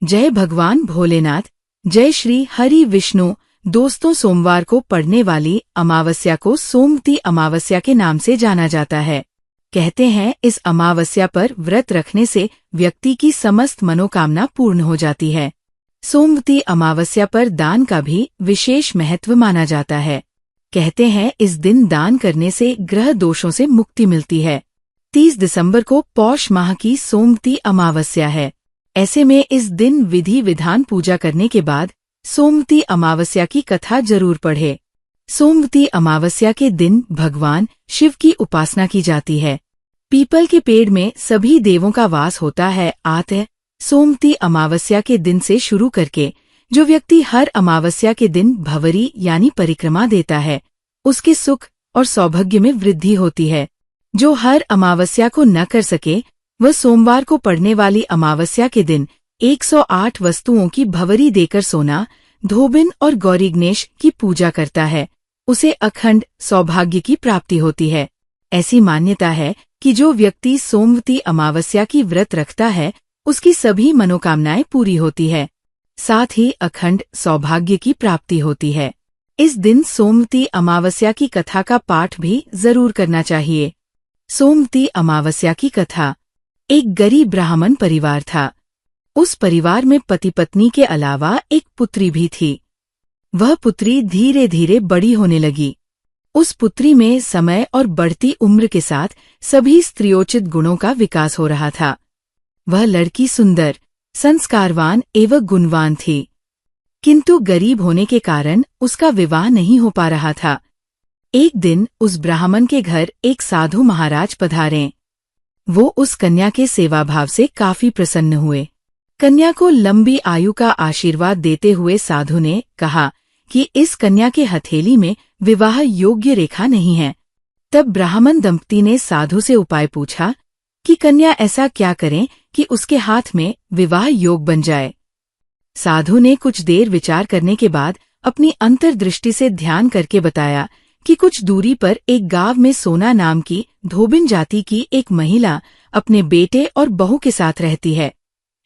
जय भगवान भोलेनाथ। जय श्री हरि विष्णु। दोस्तों, सोमवार को पड़ने वाली अमावस्या को सोमवती अमावस्या के नाम से जाना जाता है। कहते हैं इस अमावस्या पर व्रत रखने से व्यक्ति की समस्त मनोकामना पूर्ण हो जाती है। सोमवती अमावस्या पर दान का भी विशेष महत्व माना जाता है। कहते हैं इस दिन दान करने से ग्रह दोषों से मुक्ति मिलती है। 30 दिसंबर को पौष माह की सोमवती अमावस्या है। ऐसे में इस दिन विधि विधान पूजा करने के बाद सोमवती अमावस्या की कथा जरूर पढ़े। सोमवती अमावस्या के दिन भगवान शिव की उपासना की जाती है। पीपल के पेड़ में सभी देवों का वास होता है। अतः सोमवती अमावस्या के दिन से शुरू करके जो व्यक्ति हर अमावस्या के दिन भंवरी यानी परिक्रमा देता है, उसके सुख और सौभाग्य में वृद्धि होती है। जो हर अमावस्या को न कर सके, वह सोमवार को पड़ने वाली अमावस्या के दिन 108 वस्तुओं की भंवरी देकर सोना, धोबिन और गौरी गणेश की पूजा करता है। उसे अखंड सौभाग्य की प्राप्ति होती है। ऐसी मान्यता है कि जो व्यक्ति सोमवती अमावस्या की व्रत रखता है, उसकी सभी मनोकामनाएं पूरी होती है, साथ ही अखंड सौभाग्य की प्राप्ति होती है। इस दिन सोमवती अमावस्या की कथा का पाठ भी जरूर करना चाहिए। सोमवती अमावस्या की कथा। एक गरीब ब्राह्मण परिवार था। उस परिवार में पति पत्नी के अलावा एक पुत्री भी थी। वह पुत्री धीरे धीरे बड़ी होने लगी। उस पुत्री में समय और बढ़ती उम्र के साथ सभी स्त्रियोचित गुणों का विकास हो रहा था। वह लड़की सुंदर, संस्कारवान एवं गुणवान थी, किंतु गरीब होने के कारण उसका विवाह नहीं हो पा रहा था। एक दिन उस ब्राह्मण के घर एक साधु महाराज पधारे। वो उस कन्या के सेवाभाव से काफी प्रसन्न हुए। कन्या को लंबी आयु का आशीर्वाद देते हुए साधु ने कहा कि इस कन्या के हथेली में विवाह योग्य रेखा नहीं है। तब ब्राह्मण दंपति ने साधु से उपाय पूछा कि कन्या ऐसा क्या करें कि उसके हाथ में विवाह योग बन जाए। साधु ने कुछ देर विचार करने के बाद अपनी अंतर्दृष्टि से ध्यान करके बताया कि कुछ दूरी पर एक गांव में सोना नाम की धोबिन जाति की एक महिला अपने बेटे और बहू के साथ रहती है,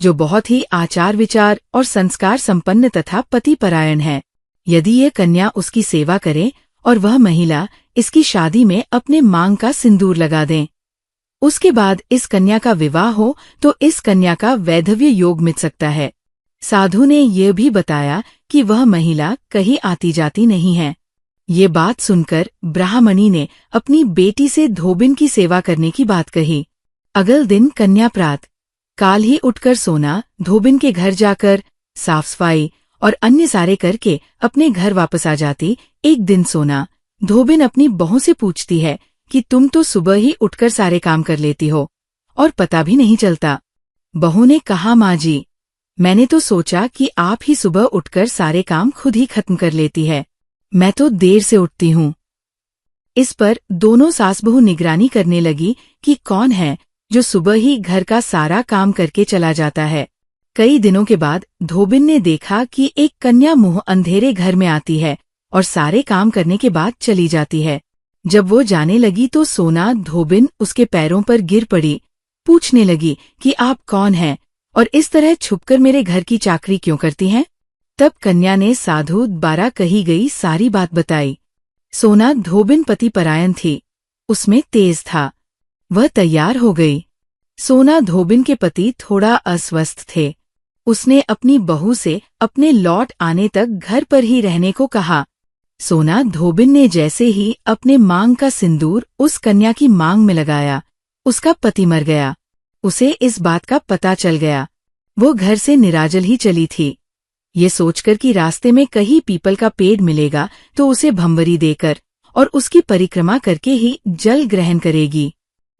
जो बहुत ही आचार विचार और संस्कार संपन्न तथा पतिपरायण है। यदि ये कन्या उसकी सेवा करे और वह महिला इसकी शादी में अपने मांग का सिंदूर लगा दें, उसके बाद इस कन्या का विवाह हो तो इस कन्या का वैधव्य योग मिल सकता है। साधु ने यह भी बताया कि वह महिला कहीं आती जाती नहीं है। ये बात सुनकर ब्राह्मणी ने अपनी बेटी से धोबिन की सेवा करने की बात कही। अगले दिन कन्या प्रातः काल ही उठकर सोना, धोबिन के घर जाकर साफ सफाई और अन्य सारे करके अपने घर वापस आ जाती। एक दिन सोना, धोबिन अपनी बहू से पूछती है कि तुम तो सुबह ही उठकर सारे काम कर लेती हो और पता भी नहीं चलता। बहू ने कहा, माँ जी, मैंने तो सोचा कि आप ही सुबह उठकर सारे काम खुद ही खत्म कर लेती है। मैं तो देर से उठती हूँ। इस पर दोनों सास बहू निगरानी करने लगी कि कौन है जो सुबह ही घर का सारा काम करके चला जाता है। कई दिनों के बाद धोबिन ने देखा कि एक कन्या मुंह अंधेरे घर में आती है और सारे काम करने के बाद चली जाती है। जब वो जाने लगी तो सोना, धोबिन उसके पैरों पर गिर पड़ी। पूछने लगी कि आप कौन हैं और इस तरह छुपकर मेरे घर की चाकरी क्यों करती हैं? तब कन्या ने साधु द्वारा कही गई सारी बात बताई। सोना, धोबिन पतिपरायण थी, उसमें तेज था। वह तैयार हो गई। सोना, धोबिन के पति थोड़ा अस्वस्थ थे। उसने अपनी बहू से अपने लौट आने तक घर पर ही रहने को कहा। सोना, धोबिन ने जैसे ही अपने मांग का सिंदूर उस कन्या की मांग में लगाया, उसका पति मर गया। उसे इस बात का पता चल गया। वो घर से निराजल ही चली थी। ये सोचकर कि रास्ते में कहीं पीपल का पेड़ मिलेगा तो उसे भंवरी देकर और उसकी परिक्रमा करके ही जल ग्रहण करेगी।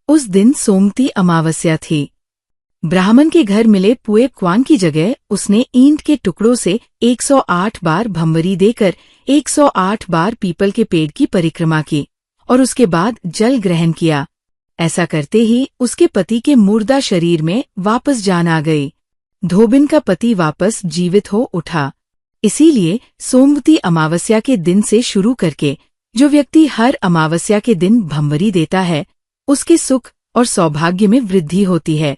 उस दिन सोमवती अमावस्या थी। ब्राह्मण के घर मिले पुए क्वान की जगह उसने ईंट के टुकड़ों से 108 बार भंवरी देकर 108 बार पीपल के पेड़ की परिक्रमा की और उसके बाद जल ग्रहण किया। ऐसा करते ही उसके पति के मुर्दा शरीर में वापस जान आ गई। धोबिन का पति वापस जीवित हो उठा। इसीलिए सोमवती अमावस्या के दिन से शुरू करके जो व्यक्ति हर अमावस्या के दिन भंवरी देता है, उसके सुख और सौभाग्य में वृद्धि होती है।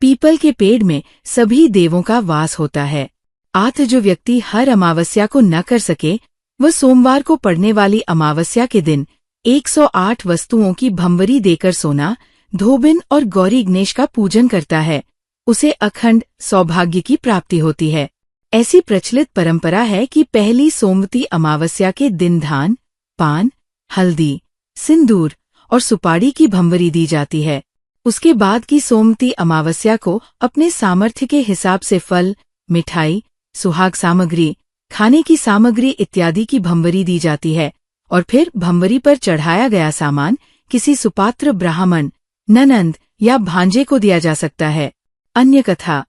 पीपल के पेड़ में सभी देवों का वास होता है। जो व्यक्ति हर अमावस्या को न कर सके, वह सोमवार को पड़ने वाली अमावस्या के दिन 108 वस्तुओं की भंवरी देकर सोना, धोबिन और गौरी गणेश का पूजन करता है। उसे अखंड सौभाग्य की प्राप्ति होती है। ऐसी प्रचलित परंपरा है कि पहली सोमवती अमावस्या के दिन धान, पान, हल्दी, सिंदूर और सुपारी की भंवरी दी जाती है। उसके बाद की सोमवती अमावस्या को अपने सामर्थ्य के हिसाब से फल, मिठाई, सुहाग सामग्री, खाने की सामग्री इत्यादि की भंवरी दी जाती है और फिर भंवरी पर चढ़ाया गया सामान किसी सुपात्र ब्राह्मण, ननंद या भांजे को दिया जा सकता है। अन्य कथा।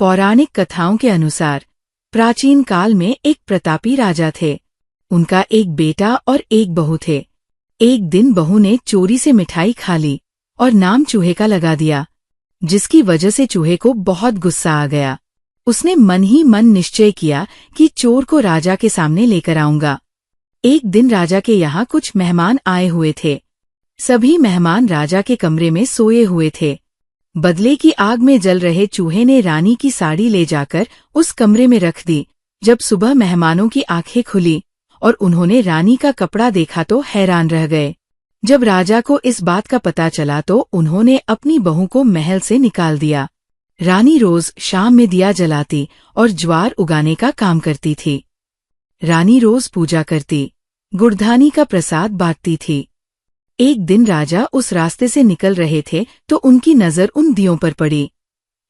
पौराणिक कथाओं के अनुसार प्राचीन काल में एक प्रतापी राजा थे। उनका एक बेटा और एक बहू थे। एक दिन बहू ने चोरी से मिठाई खा ली और नाम चूहे का लगा दिया, जिसकी वजह से चूहे को बहुत गुस्सा आ गया। उसने मन ही मन निश्चय किया कि चोर को राजा के सामने लेकर आऊंगा। एक दिन राजा के यहाँ कुछ मेहमान आए हुए थे। सभी मेहमान राजा के कमरे में सोए हुए थे। बदले की आग में जल रहे चूहे ने रानी की साड़ी ले जाकर उस कमरे में रख दी। जब सुबह मेहमानों की आंखें खुली और उन्होंने रानी का कपड़ा देखा तो हैरान रह गए। जब राजा को इस बात का पता चला तो उन्होंने अपनी बहू को महल से निकाल दिया। रानी रोज शाम में दिया जलाती और ज्वार उगाने का काम करती थी। रानी रोज पूजा करती, गुड़धानी का प्रसाद बांटती थी। एक दिन राजा उस रास्ते से निकल रहे थे तो उनकी नजर उन दियों पर पड़ी।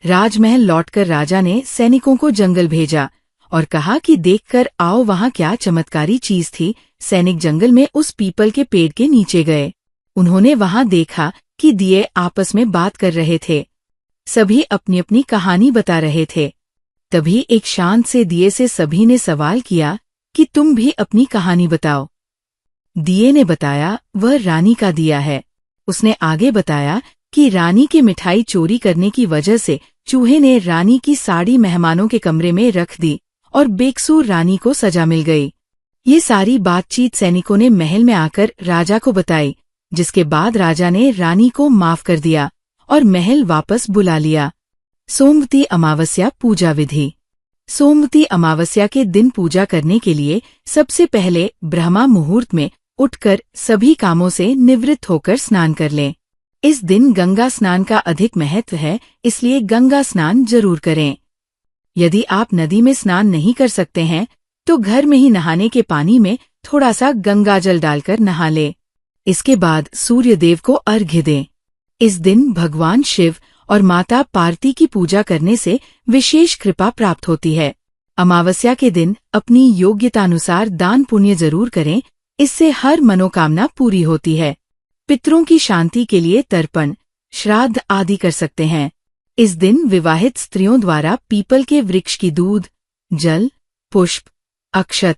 राजमहल लौटकर राजा ने सैनिकों को जंगल भेजा और कहा कि देखकर आओ वहां क्या चमत्कारी चीज थी। सैनिक जंगल में उस पीपल के पेड़ के नीचे गए। उन्होंने वहां देखा कि दिए आपस में बात कर रहे थे। सभी अपनी अपनी कहानी बता रहे थे। तभी एक शांत से दिए से सभी ने सवाल किया कि तुम भी अपनी कहानी बताओ। दिए ने बताया वह रानी का दिया है। उसने आगे बताया कि रानी की मिठाई चोरी करने की वजह से चूहे ने रानी की साड़ी मेहमानों के कमरे में रख दी और बेकसूर रानी को सजा मिल गई। ये सारी बातचीत सैनिकों ने महल में आकर राजा को बताई, जिसके बाद राजा ने रानी को माफ कर दिया और महल वापस बुला लिया। सोमवती अमावस्या पूजा विधि। सोमवती अमावस्या के दिन पूजा करने के लिए सबसे पहले ब्रह्मा मुहूर्त में उठकर सभी कामों से निवृत्त होकर स्नान कर लें। इस दिन गंगा स्नान का अधिक महत्व है, इसलिए गंगा स्नान जरूर करें। यदि आप नदी में स्नान नहीं कर सकते हैं तो घर में ही नहाने के पानी में थोड़ा सा गंगा जल डालकर नहा लें। इसके बाद सूर्य देव को अर्घ्य दें। इस दिन भगवान शिव और माता पार्वती की पूजा करने से विशेष कृपा प्राप्त होती है। अमावस्या के दिन अपनी योग्यतानुसार दान पुण्य जरूर करें, इससे हर मनोकामना पूरी होती है। पितरों की शांति के लिए तर्पण, श्राद्ध आदि कर सकते हैं। इस दिन विवाहित स्त्रियों द्वारा पीपल के वृक्ष की दूध, जल, पुष्प, अक्षत,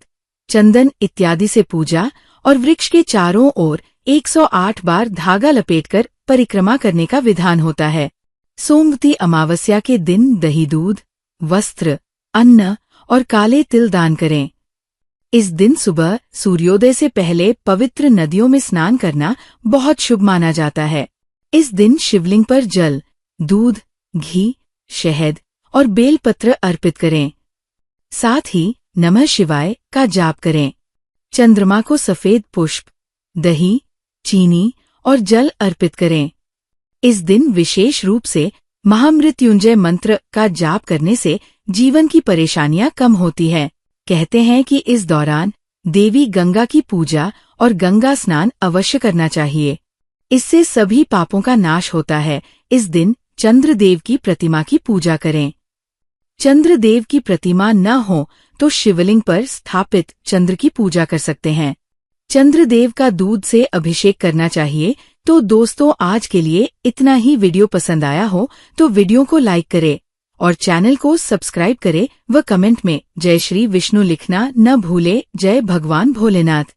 चंदन इत्यादि से पूजा और वृक्ष के चारों ओर 108 बार धागा लपेटकर परिक्रमा करने का विधान होता है। सोमवती अमावस्या के दिन दही, दूध, वस्त्र, अन्न और काले तिल दान करें। इस दिन सुबह सूर्योदय से पहले पवित्र नदियों में स्नान करना बहुत शुभ माना जाता है। इस दिन शिवलिंग पर जल, दूध, घी, शहद और बेलपत्र अर्पित करें। साथ ही नमः शिवाय का जाप करें। चंद्रमा को सफेद पुष्प, दही, चीनी और जल अर्पित करें। इस दिन विशेष रूप से महामृत्युंजय मंत्र का जाप करने से जीवन की परेशानियां कम होती है। कहते हैं कि इस दौरान देवी गंगा की पूजा और गंगा स्नान अवश्य करना चाहिए। इससे सभी पापों का नाश होता है। इस दिन चंद्रदेव की प्रतिमा की पूजा करें। चंद्रदेव की प्रतिमा न हो तो शिवलिंग पर स्थापित चंद्र की पूजा कर सकते हैं। चंद्रदेव का दूध से अभिषेक करना चाहिए। तो दोस्तों, आज के लिए इतना ही। वीडियो पसंद आया हो तो वीडियो को लाइक करें और चैनल को सब्सक्राइब करें व कमेंट में जय श्री विष्णु लिखना न भूले। जय भगवान भोलेनाथ।